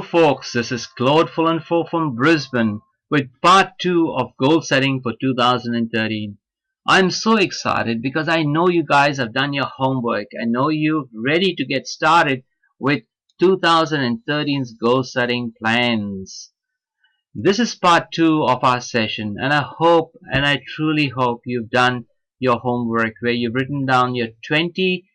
Folks, this is Claude Fullenfo from Brisbane with part 2 of goal setting for 2013. I'm so excited because I know you guys have done your homework. I know you're ready to get started with 2013's goal setting plans. This is part 2 of our session, and I hope and I truly hope you've done your homework where you've written down your 20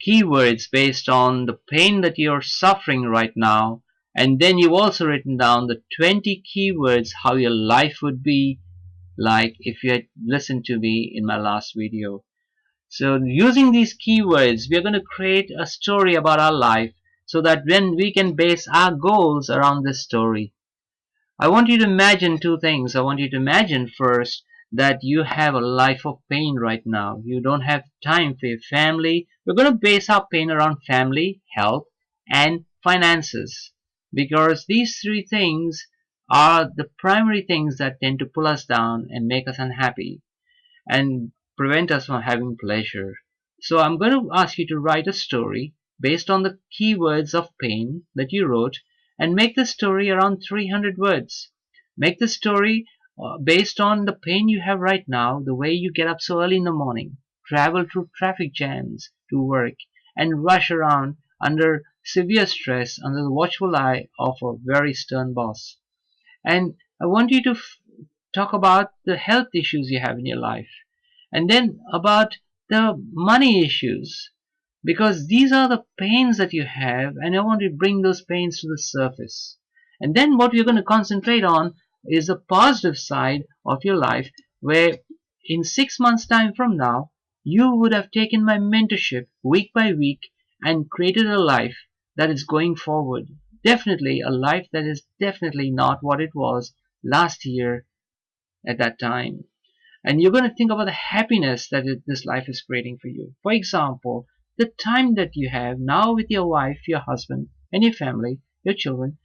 keywords based on the pain that you're suffering right now, and then you've also written down the 20 keywords how your life would be like if you had listened to me in my last video. So using these keywords, we're going to create a story about our life so that when we can base our goals around this story. I want you to imagine two things. I want you to imagine first that you have a life of pain right now. You don't have time for your family. We're going to base our pain around family, health, and finances, because these three things are the primary things that tend to pull us down and make us unhappy and prevent us from having pleasure. So I'm going to ask you to write a story based on the keywords of pain that you wrote, and make the story around 300 words. Make the story based on the pain you have right now, the way you get up so early in the morning, travel through traffic jams to work, and rush around under severe stress under the watchful eye of a very stern boss. And I want you to talk about the health issues you have in your life, and then about the money issues, because these are the pains that you have, and I want to bring those pains to the surface. And then what we're going to concentrate on is the positive side of your life, where in 6 months time from now you would have taken my mentorship week by week and created a life that is going forward, definitely a life that is definitely not what it was last year at that time. And you're going to think about the happiness that this life is creating for you. For example, the time that you have now with your wife, your husband, and your family, your children,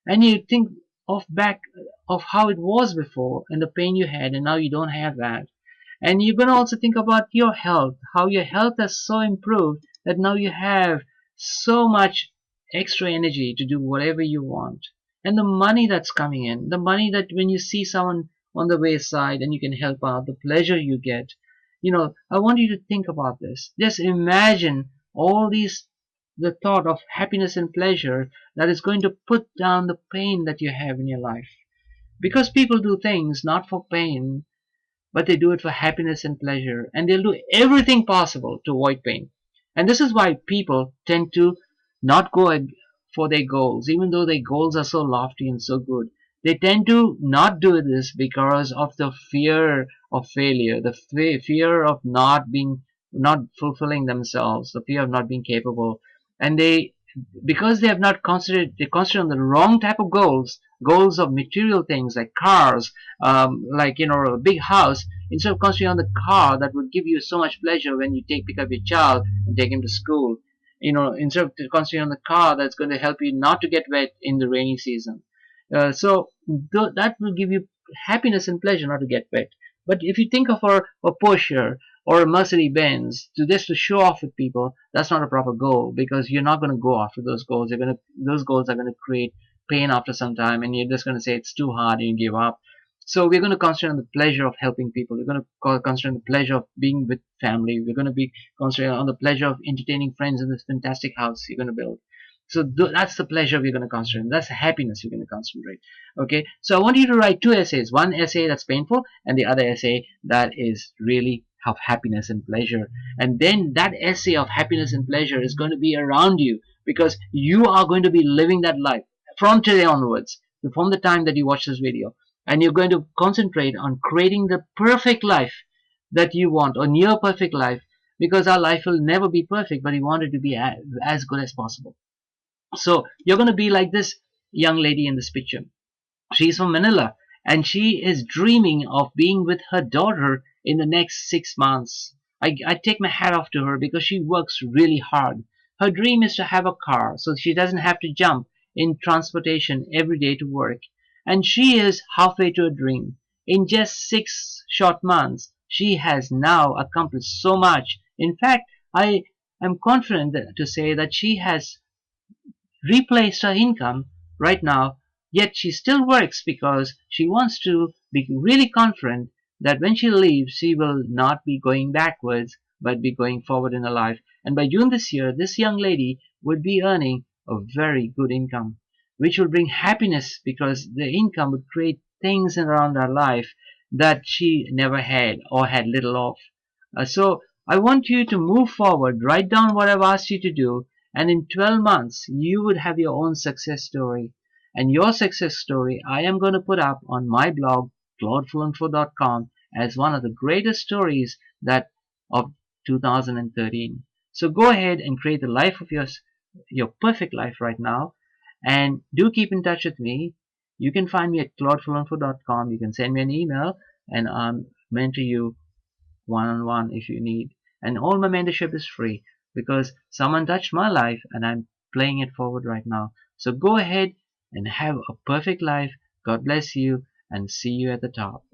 and you think of back of how it was before and the pain you had, and now you don't have that. And you're going to also think about your health, how your health has so improved that now you have so much extra energy to do whatever you want. And the money that's coming in, the money that when you see someone on the wayside and you can help out, the pleasure you get. I want you to think about this. Just imagine all these, the thought of happiness and pleasure that is going to put down the pain that you have in your life. Because people do things not for pain, but they do it for happiness and pleasure, and they'll do everything possible to avoid pain. And this is why people tend to not go for their goals, even though their goals are so lofty and so good. They tend to not do this because of the fear of failure, the fear of not fulfilling themselves, the fear of not being capable, and because they have not considered, they concentrate on the wrong type of goals of material things like cars, like a big house, instead of concentrating on the car that would give you so much pleasure when you pick up your child and take him to school. Instead of concentrating on the car that's going to help you not to get wet in the rainy season. So that will give you happiness and pleasure not to get wet. But if you think of a Porsche or a Mercedes Benz to show off with people, that's not a proper goal, because you're not going to go after those goals. Those goals are going to create pain after some time, and you're just going to say it's too hard and you give up. So we're going to concentrate on the pleasure of helping people. We're going to concentrate on the pleasure of being with family. We're going to be concentrating on the pleasure of entertaining friends in this fantastic house you're going to build. So that's the pleasure we're going to concentrate. That's the happiness we're going to concentrate. Okay. So I want you to write two essays. One essay that's painful, and the other essay that is really of happiness and pleasure. And then that essay of happiness and pleasure is going to be around you, because you are going to be living that life from today onwards, from the time that you watch this video. And you're going to concentrate on creating the perfect life that you want, or near perfect life, because our life will never be perfect, but we want it to be as good as possible. So you're going to be like this young lady in this picture. She's from Manila, and she is dreaming of being with her daughter in the next 6 months. I take my hat off to her because she works really hard. Her dream is to have a car so she doesn't have to jump in transportation every day to work. And she is halfway to a dream. In just 6 short months, she has now accomplished so much. In fact, I am confident to say that she has replaced her income right now, yet she still works because she wants to be really confident that when she leaves, she will not be going backwards but be going forward in her life. And by June this year, this young lady would be earning a very good income, which will bring happiness because the income would create things around her life that she never had or had little of. So I want you to move forward, write down what I've asked you to do, and in 12 months you would have your own success story. And your success story I am going to put up on my blog, claudefluentfo.com, as one of the greatest stories that of 2013. So go ahead and create the life of your perfect life right now, and do keep in touch with me. You can find me at claudefluentfo.com. You can send me an email, and I'm mentor you one-on-one if you need. And all my mentorship is free because someone touched my life and I'm playing it forward right now. So go ahead and have a perfect life. God bless you and see you at the top.